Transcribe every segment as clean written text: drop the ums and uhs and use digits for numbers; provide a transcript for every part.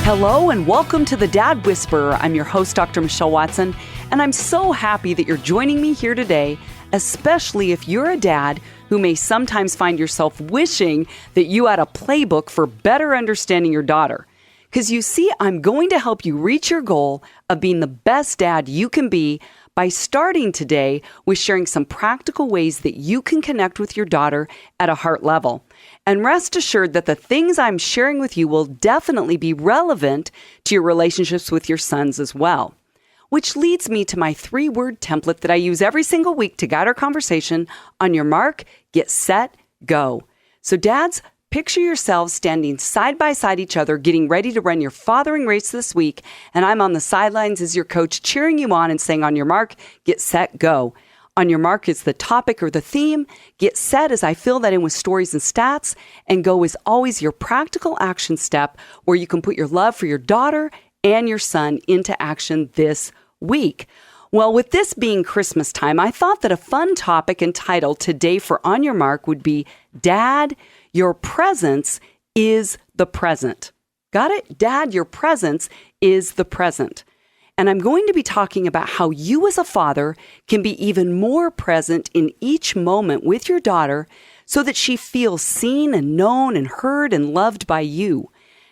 Hello and welcome to the Dad Whisperer. I'm your host, Dr. Michelle Watson, and I'm so happy that you're joining me here today, especially if you're a dad who may sometimes find yourself wishing that you had a playbook for better understanding your daughter. Because you see, I'm going to help you reach your goal of being the best dad you can be by starting today with sharing some practical ways that you can connect with your daughter at a heart level. And rest assured that the things I'm sharing with you will definitely be relevant to your relationships with your sons as well. Which leads me to my 3-word template that I use every single week to guide our conversation on your mark, get set, go. So dads, picture yourselves standing side by side each other, getting ready to run your fathering race this week. And I'm on the sidelines as your coach, cheering you on and saying on your mark, get set, go. On your mark is the topic or the theme. Get set as I fill that in with stories and stats. And go is always your practical action step where you can put your love for your daughter and your son into action this week. Well, with this being Christmas time, I thought that a fun topic and title today for On Your Mark would be Dad, Your Presence is the Present. Got it? Dad, your presence is the present. And I'm going to be talking about how you as a father can be even more present in each moment with your daughter so that she feels seen and known and heard and loved by you.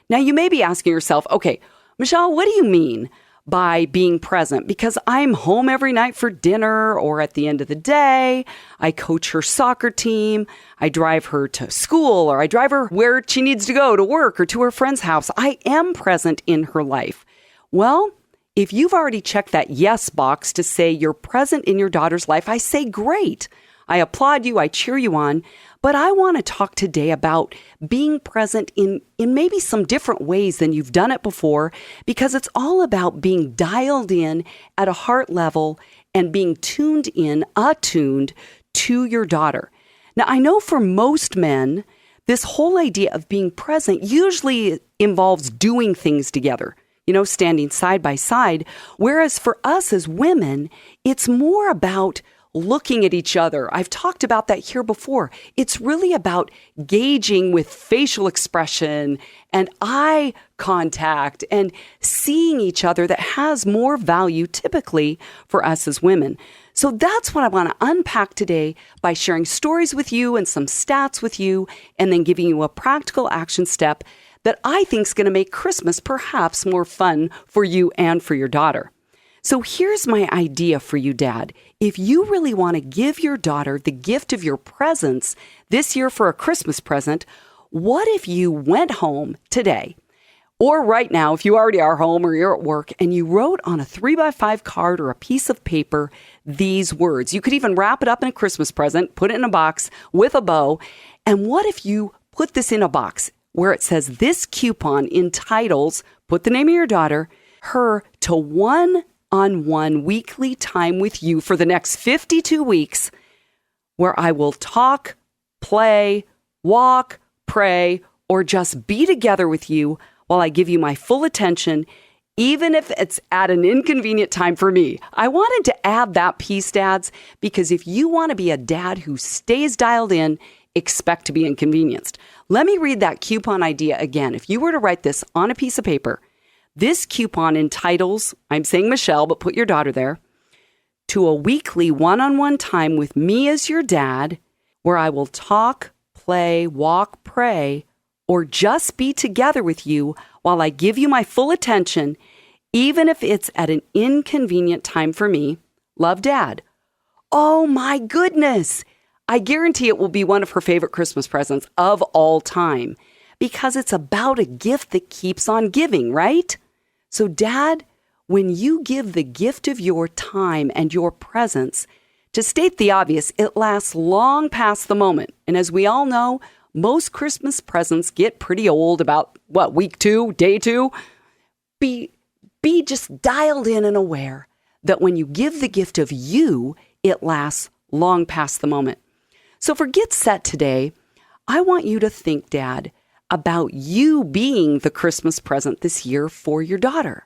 Now, you may be asking yourself, okay, Michelle, what do you mean by being present? Because I'm home every night for dinner or at the end of the day, I coach her soccer team, I drive her to school, or I drive her where she needs to go to work or to her friend's house. I am present in her life. Well, if you've already checked that yes box to say you're present in your daughter's life, I say great. I applaud you, I cheer you on, but I want to talk today about being present in maybe some different ways than you've done it before, because it's all about being dialed in at a heart level and being tuned in, attuned to your daughter. Now, I know for most men, this whole idea of being present usually involves doing things together. Standing side by side. Whereas for us as women, it's more about looking at each other. I've talked about that here before. It's really about gauging with facial expression and eye contact and seeing each other that has more value typically for us as women. So that's what I want to unpack today by sharing stories with you and some stats with you and then giving you a practical action step that I think is going to make Christmas perhaps more fun for you and for your daughter. So here's my idea for you, Dad. If you really want to give your daughter the gift of your presence this year for a Christmas present, what if you went home today, or right now, if you already are home or you're at work, and you wrote on a 3x5 card or a piece of paper these words? You could even wrap it up in a Christmas present, put it in a box with a bow. And what if you put this in a box where it says this coupon entitles, put the name of your daughter, her to one-on-one weekly time with you for the next 52 weeks, where I will talk, play, walk, pray, or just be together with you while I give you my full attention, even if it's at an inconvenient time for me. I wanted to add that piece, dads, because if you want to be a dad who stays dialed in, expect to be inconvenienced. Let me read that coupon idea again. If you were to write this on a piece of paper, this coupon entitles, I'm saying Michelle, but put your daughter there, to a weekly one-on-one time with me as your dad, where I will talk, play, walk, pray, or just be together with you while I give you my full attention, even if it's at an inconvenient time for me. Love, Dad. Oh my goodness! I guarantee it will be one of her favorite Christmas presents of all time, because it's about a gift that keeps on giving, right? So, Dad, when you give the gift of your time and your presence, to state the obvious, it lasts long past the moment. And as we all know, most Christmas presents get pretty old about, week 2, day 2? Be just dialed in and aware that when you give the gift of you, it lasts long past the moment. So for Get Set today, I want you to think, Dad, about you being the Christmas present this year for your daughter.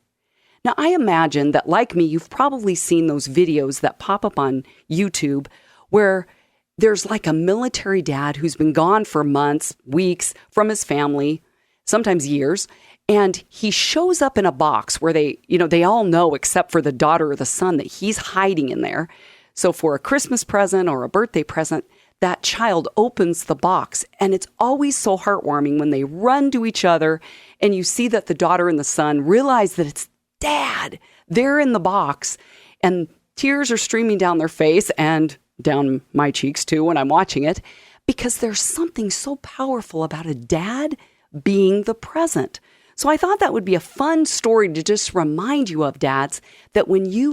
Now, I imagine that, like me, you've probably seen those videos that pop up on YouTube where there's like a military dad who's been gone for months, weeks from his family, sometimes years. And he shows up in a box where they all know except for the daughter or the son that he's hiding in there. So for a Christmas present or a birthday present, that child opens the box, and it's always so heartwarming when they run to each other and you see that the daughter and the son realize that it's Dad. They're in the box, and tears are streaming down their face and down my cheeks too when I'm watching it, because there's something so powerful about a dad being the present. So I thought that would be a fun story to just remind you of, dads, that when you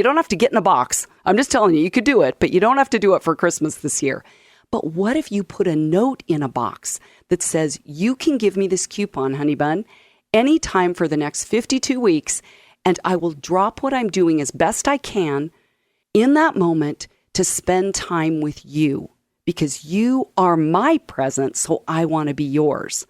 don't have to get in a box. I'm just telling you, you could do it, but you don't have to do it for Christmas this year. But what if you put a note in a box that says, you can give me this coupon, honey bun, anytime for the next 52 weeks, and I will drop what I'm doing as best I can in that moment to spend time with you, because you are my present, so I want to be yours.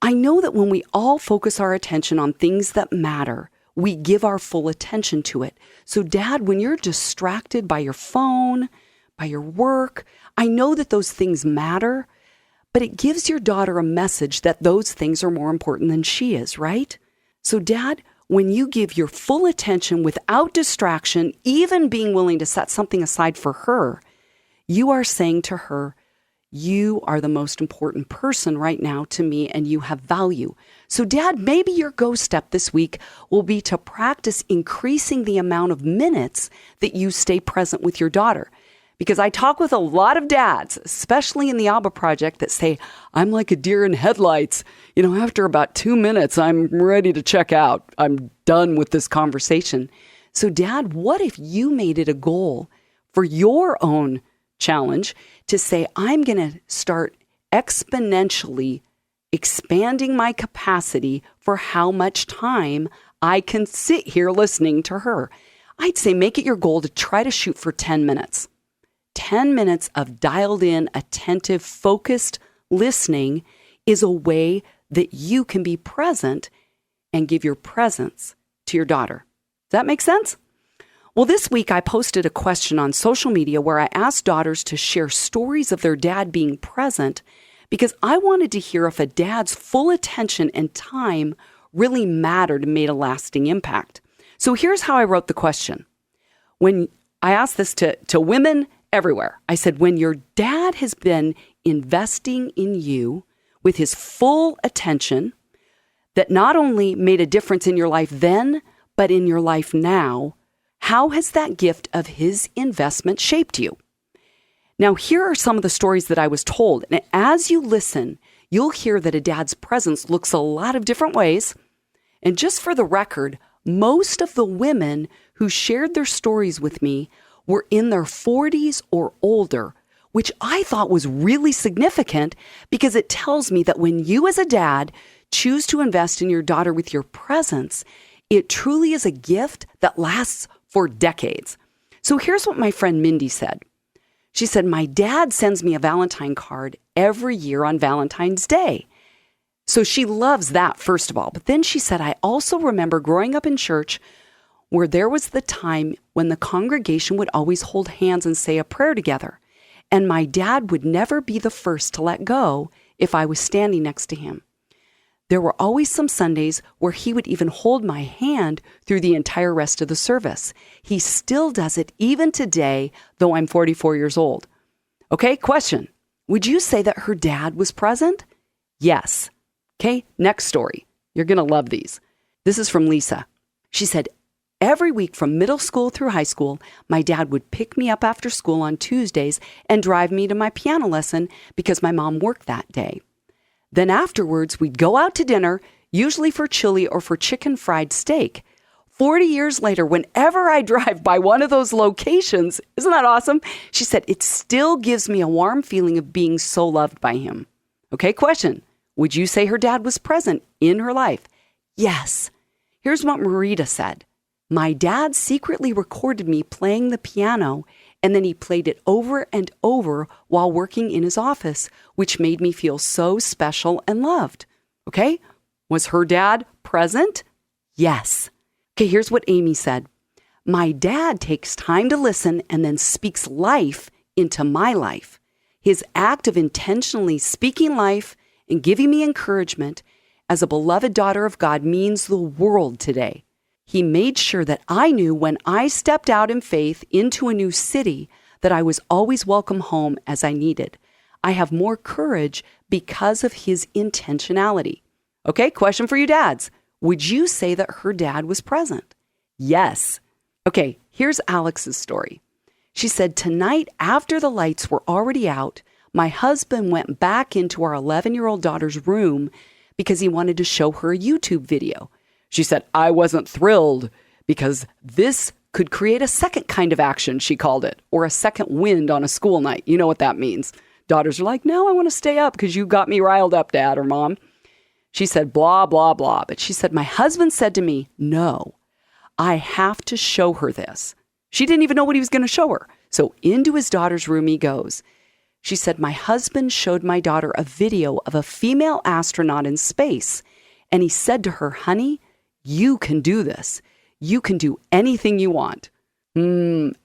I know that when we all focus our attention on things that matter, we give our full attention to it. So Dad, when you're distracted by your phone, by your work, I know that those things matter, but it gives your daughter a message that those things are more important than she is, right? So Dad, when you give your full attention without distraction, even being willing to set something aside for her, you are saying to her, you are the most important person right now to me, and you have value. So Dad, maybe your go step this week will be to practice increasing the amount of minutes that you stay present with your daughter. Because I talk with a lot of dads, especially in the ABBA project, that say, I'm like a deer in headlights. After about 2 minutes, I'm ready to check out. I'm done with this conversation. So Dad, what if you made it a goal for your own challenge to say, I'm going to start exponentially expanding my capacity for how much time I can sit here listening to her. I'd say make it your goal to try to shoot for 10 minutes. 10 minutes of dialed in, attentive, focused listening is a way that you can be present and give your presence to your daughter. Does that make sense? Well, this week I posted a question on social media where I asked daughters to share stories of their dad being present, because I wanted to hear if a dad's full attention and time really mattered and made a lasting impact. So here's how I wrote the question. When I asked this to women everywhere, I said, when your dad has been investing in you with his full attention, that not only made a difference in your life then, but in your life now, how has that gift of his investment shaped you? Now, here are some of the stories that I was told. And as you listen, you'll hear that a dad's presence looks a lot of different ways. And just for the record, most of the women who shared their stories with me were in their 40s or older, which I thought was really significant, because it tells me that when you as a dad choose to invest in your daughter with your presence, it truly is a gift that lasts for decades. So here's what my friend Mindy said. She said, my dad sends me a Valentine card every year on Valentine's Day. So she loves that, first of all. But then she said, I also remember growing up in church where there was the time when the congregation would always hold hands and say a prayer together. And my dad would never be the first to let go if I was standing next to him. There were always some Sundays where he would even hold my hand through the entire rest of the service. He still does it even today, though I'm 44 years old. Okay, question. Would you say that her dad was present? Yes. Okay, next story. You're going to love these. This is from Lisa. She said, every week from middle school through high school, my dad would pick me up after school on Tuesdays and drive me to my piano lesson because my mom worked that day. Then afterwards, we'd go out to dinner, usually for chili or for chicken fried steak. 40 years later, whenever I drive by one of those locations, isn't that awesome? She said, it still gives me a warm feeling of being so loved by him. Okay, question. Would you say her dad was present in her life? Yes. Here's what Marita said. My dad secretly recorded me playing the piano, and then he played it over and over while working in his office, which made me feel so special and loved. Okay? Was her dad present? Yes. Okay, here's what Amy said. My dad takes time to listen and then speaks life into my life. His act of intentionally speaking life and giving me encouragement as a beloved daughter of God means the world today. He made sure that I knew when I stepped out in faith into a new city that I was always welcome home as I needed. I have more courage because of his intentionality. Okay, question for you dads. Would you say that her dad was present? Yes. Okay, here's Alex's story. She said, tonight after the lights were already out, my husband went back into our 11-year-old daughter's room because he wanted to show her a YouTube video. She said, I wasn't thrilled because this could create a second kind of action, she called it, or a second wind on a school night. You know what that means. Daughters are like, no, I want to stay up because you got me riled up, Dad or Mom. She said, blah, blah, blah. But she said, my husband said to me, no, I have to show her this. She didn't even know what he was going to show her. So into his daughter's room he goes. She said, my husband showed my daughter a video of a female astronaut in space. And he said to her, honey, you can do this. You can do anything you want.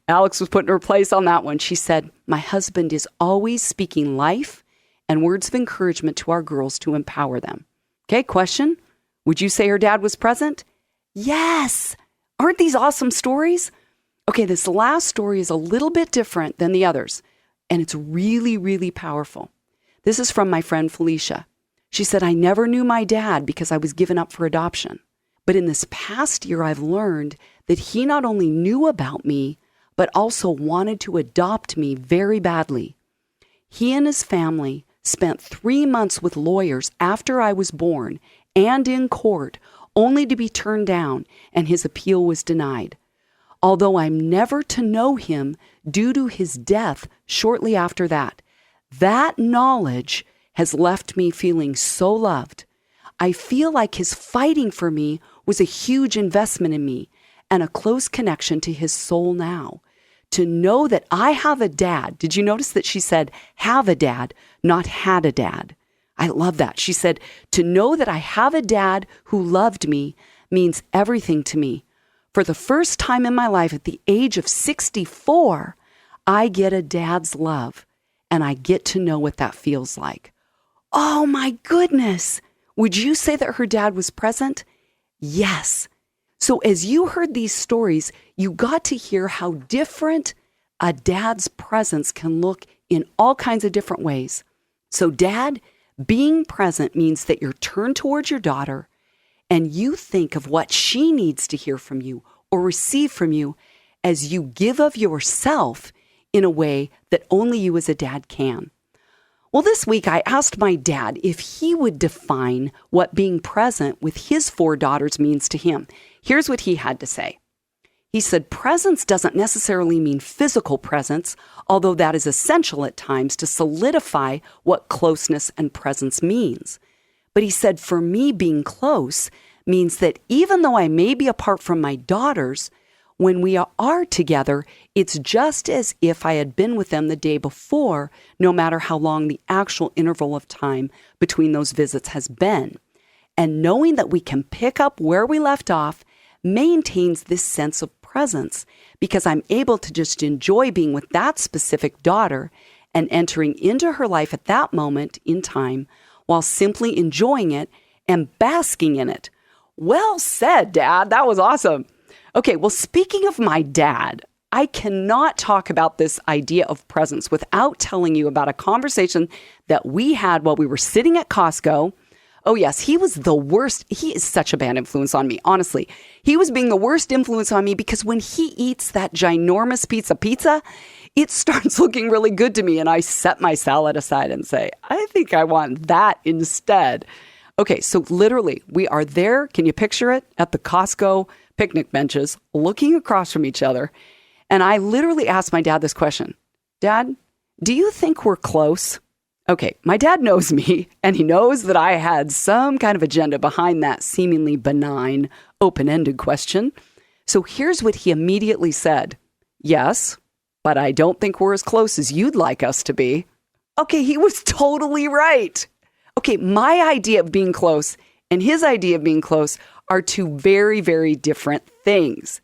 Alex was put in her place on that one. She said, my husband is always speaking life and words of encouragement to our girls to empower them. Okay, question. Would you say her dad was present? Yes. Aren't these awesome stories? Okay, this last story is a little bit different than the others, and it's really, really powerful. This is from my friend Felicia. She said, I never knew my dad because I was given up for adoption. But in this past year, I've learned that he not only knew about me, but also wanted to adopt me very badly. He and his family spent 3 months with lawyers after I was born and in court, only to be turned down, and his appeal was denied. Although I'm never to know him due to his death shortly after that, that knowledge has left me feeling so loved. I feel like his fighting for me was a huge investment in me and a close connection to his soul now. To know that I have a dad. Did you notice that she said have a dad, not had a dad? I love that. She said to know that I have a dad who loved me means everything to me. For the first time in my life at the age of 64, I get a dad's love and I get to know what that feels like. Oh my goodness. Would you say that her dad was present? Yes. So as you heard these stories, you got to hear how different a dad's presence can look in all kinds of different ways. So dad, being present means that you're turned towards your daughter and you think of what she needs to hear from you or receive from you as you give of yourself in a way that only you as a dad can. Well, this week I asked my dad if he would define what being present with his 4 daughters means to him. Here's what he had to say. He said, presence doesn't necessarily mean physical presence, although that is essential at times to solidify what closeness and presence means. But he said, for me, being close means that even though I may be apart from my daughters, when we are together, it's just as if I had been with them the day before, no matter how long the actual interval of time between those visits has been. And knowing that we can pick up where we left off maintains this sense of presence because I'm able to just enjoy being with that specific daughter and entering into her life at that moment in time while simply enjoying it and basking in it. Well said, Dad. That was awesome. Okay, well, speaking of my dad, I cannot talk about this idea of presence without telling you about a conversation that we had while we were sitting at Costco. Oh, yes, he was the worst. He is such a bad influence on me, honestly. He was being the worst influence on me because when he eats that ginormous pizza, it starts looking really good to me. And I set my salad aside and say, I think I want that instead. Okay, so literally, we are there. Can you picture it? At the Costco picnic benches, looking across from each other. And I literally asked my dad this question. Dad, do you think we're close? Okay, my dad knows me, and he knows that I had some kind of agenda behind that seemingly benign, open-ended question. So here's what he immediately said. Yes, but I don't think we're as close as you'd like us to be. Okay, he was totally right. Okay, my idea of being close and his idea of being close are two very, very different things.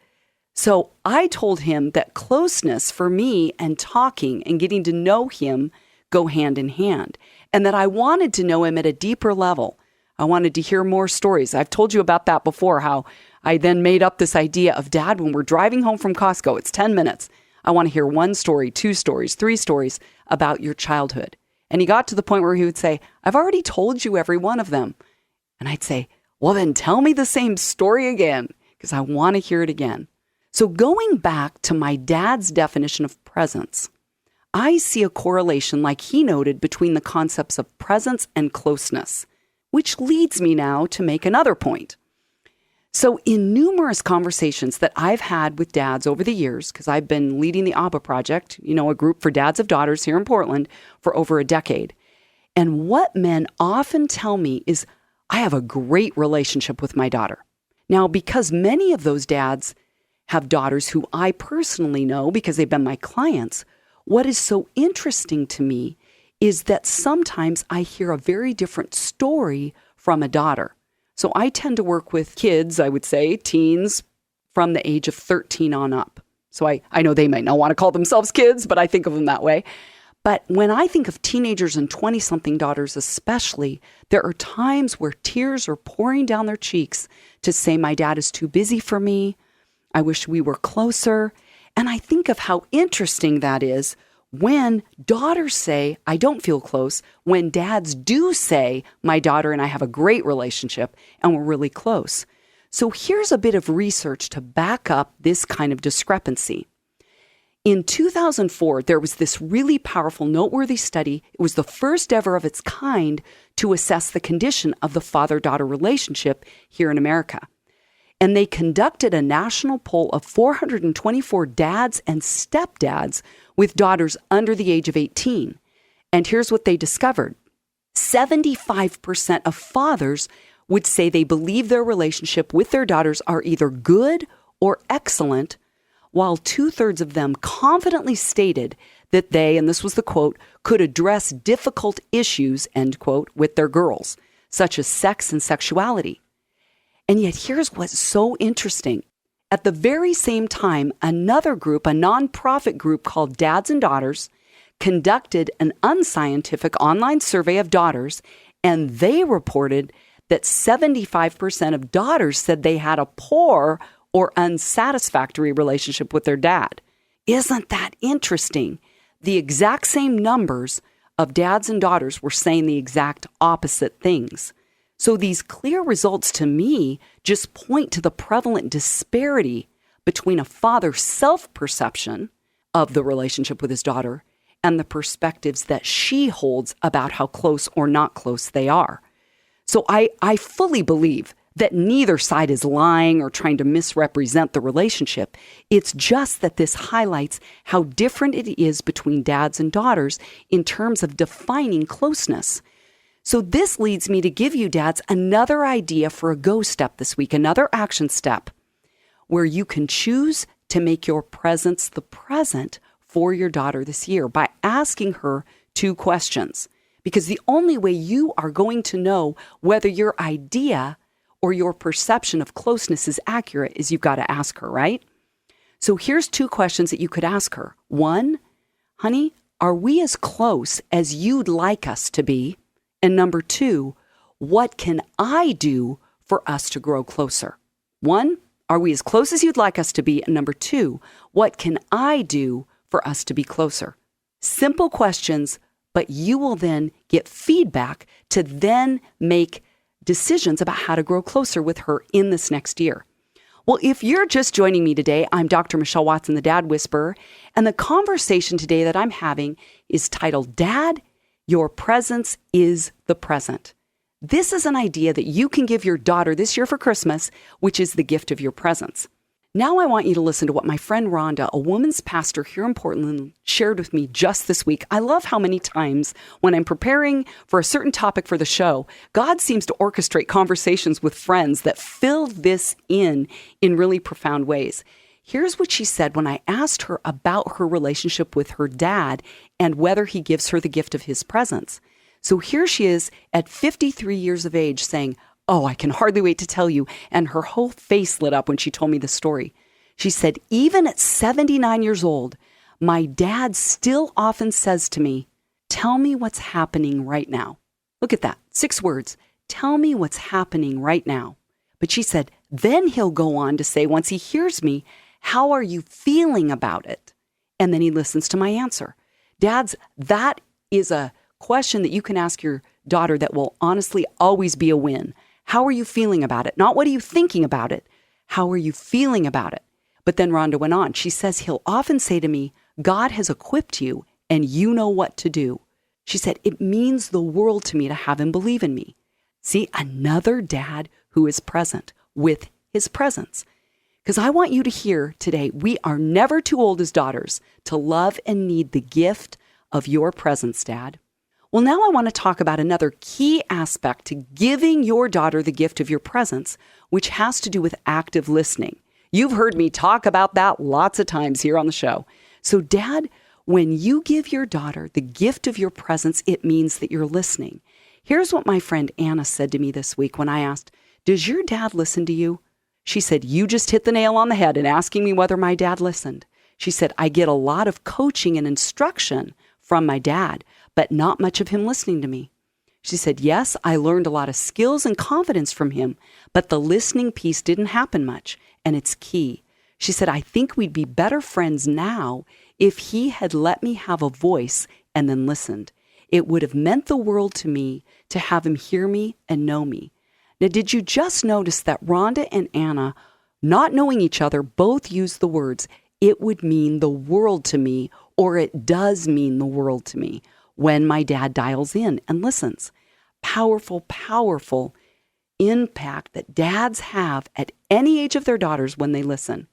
So I told him that closeness for me and talking and getting to know him go hand in hand. and that I wanted to know him at a deeper level. I wanted to hear more stories. I've told you about that before, how I then made up this idea of, Dad, when we're driving home from Costco, it's 10 minutes. I want to hear 1 story, 2 stories, 3 stories about your childhood. And he got to the point where he would say, I've already told you every one of them. And I'd say, well, then tell me the same story again, because I want to hear it again. So going back to my dad's definition of presence, I see a correlation, like he noted, between the concepts of presence and closeness, which leads me now to make another point. So in numerous conversations that I've had with dads over the years, because I've been leading the ABBA Project, a group for dads of daughters here in Portland for over a decade. And what men often tell me is, I have a great relationship with my daughter. Now, because many of those dads have daughters who I personally know because they've been my clients, what is so interesting to me is that sometimes I hear a very different story from a daughter. So I tend to work with kids, I would say, teens from the age of 13 on up. So I know they might not want to call themselves kids, but I think of them that way. But when I think of teenagers and 20-something daughters especially, there are times where tears are pouring down their cheeks to say, my dad is too busy for me. I wish we were closer. And I think of how interesting that is when daughters say, I don't feel close, when dads do say, my daughter and I have a great relationship and we're really close. So here's a bit of research to back up this kind of discrepancy. In 2004, there was this really powerful, noteworthy study. It was the first ever of its kind to assess the condition of the father-daughter relationship here in America. And they conducted a national poll of 424 dads and stepdads with daughters under the age of 18. And here's what they discovered. 75% of fathers would say they believe their relationship with their daughters are either good or excellent, while 2/3 of them confidently stated that they, and this was the quote, could address difficult issues, end quote, with their girls, such as sex and sexuality. And yet here's what's so interesting. At the very same time, another group, a nonprofit group called Dads and Daughters, conducted an unscientific online survey of daughters, and they reported that 75% of daughters said they had a poor or unsatisfactory relationship with their dad. Isn't that interesting? The exact same numbers of dads and daughters were saying the exact opposite things. So these clear results to me just point to the prevalent disparity between a father's self-perception of the relationship with his daughter and the perspectives that she holds about how close or not close they are. So I fully believe that neither side is lying or trying to misrepresent the relationship. It's just that this highlights how different it is between dads and daughters in terms of defining closeness. So this leads me to give you dads another idea for a go step this week, another action step where you can choose to make your presence the present for your daughter this year by asking her 2 questions. Because the only way you are going to know whether your idea or your perception of closeness is accurate is you've got to ask her, right? So here's 2 questions that you could ask her. 1, honey, are we as close as you'd like us to be? And number 2, what can I do for us to grow closer? 1, are we as close as you'd like us to be? And number 2, what can I do for us to be closer? Simple questions, but you will then get feedback to then make decisions about how to grow closer with her in this next year. Well, if you're just joining me today, I'm Dr. Michelle Watson, the Dad Whisperer, and the conversation today that I'm having is titled, Dad, Your Presence is the Present. This is an idea that you can give your daughter this year for Christmas, which is the gift of your presence. Now I want you to listen to what my friend Rhonda, a woman's pastor here in Portland, shared with me just this week. I love how many times when I'm preparing for a certain topic for the show, God seems to orchestrate conversations with friends that fill this in really profound ways. Here's what she said when I asked her about her relationship with her dad and whether he gives her the gift of his presence. So here she is at 53 years of age saying, oh, I can hardly wait to tell you. And her whole face lit up when she told me the story. She said, even at 79 years old, my dad still often says to me, tell me what's happening right now. Look at that. 6 words. Tell me what's happening right now. But she said, then he'll go on to say, once he hears me, how are you feeling about it? And then he listens to my answer. Dads, that is a question that you can ask your daughter that will honestly always be a win. How are you feeling about it? Not what are you thinking about it? How are you feeling about it? But then Rhonda went on. She says, he'll often say to me, God has equipped you and you know what to do. She said, it means the world to me to have him believe in me. See, another dad who is present with his presence. Because I want you to hear today, we are never too old as daughters to love and need the gift of your presence, Dad. Well, now I want to talk about another key aspect to giving your daughter the gift of your presence, which has to do with active listening. You've heard me talk about that lots of times here on the show. So, Dad, when you give your daughter the gift of your presence, it means that you're listening. Here's what my friend Anna said to me this week when I asked, does your dad listen to you? She said, you just hit the nail on the head in asking me whether my dad listened. She said, I get a lot of coaching and instruction from my dad, but not much of him listening to me. She said, yes, I learned a lot of skills and confidence from him, but the listening piece didn't happen much, and it's key. She said, I think we'd be better friends now if he had let me have a voice and then listened. It would have meant the world to me to have him hear me and know me. Now, did you just notice that Rhonda and Anna, not knowing each other, both used the words, it would mean the world to me, or it does mean the world to me when my dad dials in and listens. Powerful, powerful impact that dads have at any age of their daughters when they listen.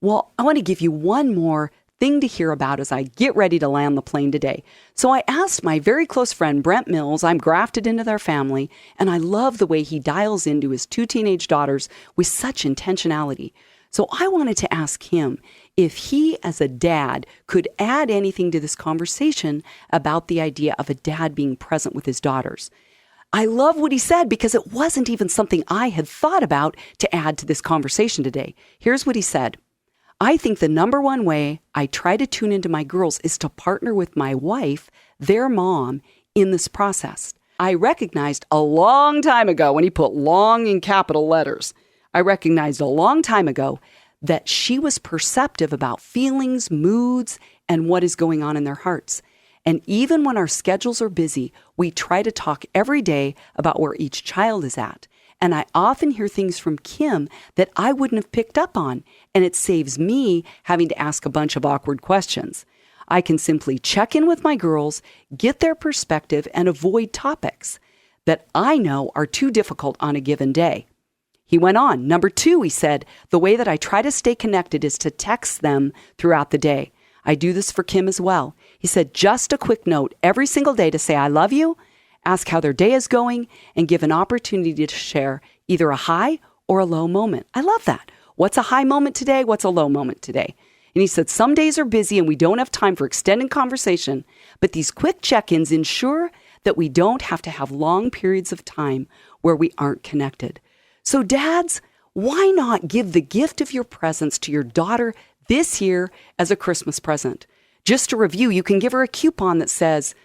Well, I want to give you one more thing to hear about as I get ready to land the plane today. So I asked my very close friend, Brent Mills, I'm grafted into their family, and I love the way he dials into his 2 teenage daughters with such intentionality. So I wanted to ask him if he, as a dad, could add anything to this conversation about the idea of a dad being present with his daughters. I love what he said because it wasn't even something I had thought about to add to this conversation today. Here's what he said. I think the number one way I try to tune into my girls is to partner with my wife, their mom, in this process. I recognized a long time ago when he put long in capital letters, I recognized a long time ago that she was perceptive about feelings, moods, and what is going on in their hearts. And even when our schedules are busy, we try to talk every day about where each child is at. And I often hear things from Kim that I wouldn't have picked up on, and it saves me having to ask a bunch of awkward questions. I can simply check in with my girls, get their perspective, and avoid topics that I know are too difficult on a given day. He went on. Number 2, he said, the way that I try to stay connected is to text them throughout the day. I do this for Kim as well. He said, just a quick note every single day to say, I love you, ask how their day is going, and give an opportunity to share either a high or a low moment. I love that. What's a high moment today? What's a low moment today? And he said, some days are busy and we don't have time for extended conversation, but these quick check-ins ensure that we don't have to have long periods of time where we aren't connected. So dads, why not give the gift of your presence to your daughter this year as a Christmas present? Just to review, you can give her a coupon that says,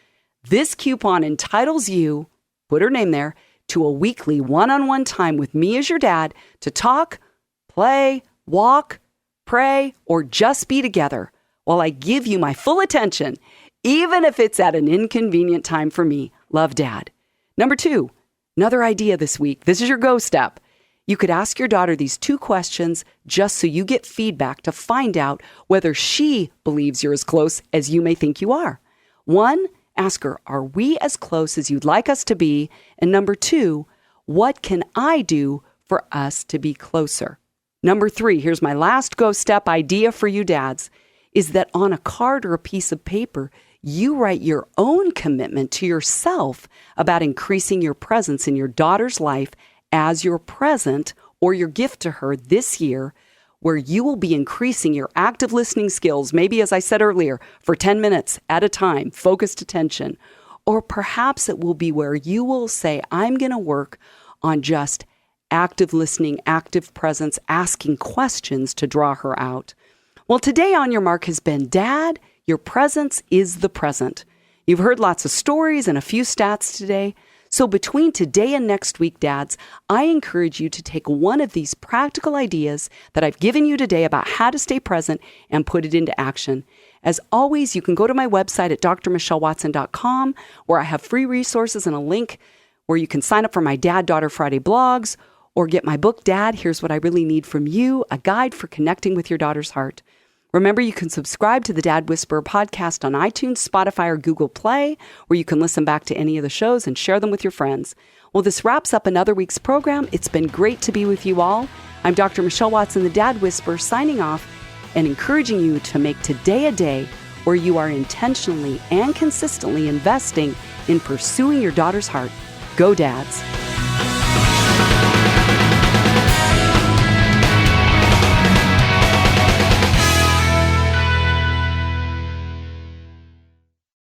this coupon entitles you, put her name there, to a weekly one-on-one time with me as your dad to talk, play, walk, pray, or just be together while I give you my full attention, even if it's at an inconvenient time for me. Love, Dad. Number 2, another idea this week. This is your go step. You could ask your daughter these 2 questions just so you get feedback to find out whether she believes you're as close as you may think you are. 1, ask her, are we as close as you'd like us to be? And number 2, what can I do for us to be closer? Number 3, here's my last go step idea for you dads, is that on a card or a piece of paper, you write your own commitment to yourself about increasing your presence in your daughter's life as your present or your gift to her this year, where you will be increasing your active listening skills, maybe as I said earlier, for 10 minutes at a time, focused attention. Or perhaps it will be where you will say, I'm going to work on just active listening, active presence, asking questions to draw her out. Well, today On Your Mark has been, Dad, your presence is the present. You've heard lots of stories and a few stats today. So between today and next week, dads, I encourage you to take one of these practical ideas that I've given you today about how to stay present and put it into action. As always, you can go to my website at drmichellewatson.com, where I have free resources and a link where you can sign up for my Dad Daughter Friday blogs or get my book, Dad, Here's What I Really Need From You, a guide for connecting with your daughter's heart. Remember, you can subscribe to the Dad Whisperer podcast on iTunes, Spotify, or Google Play, where you can listen back to any of the shows and share them with your friends. Well, this wraps up another week's program. It's been great to be with you all. I'm Dr. Michelle Watson, the Dad Whisperer, signing off and encouraging you to make today a day where you are intentionally and consistently investing in pursuing your daughter's heart. Go, dads.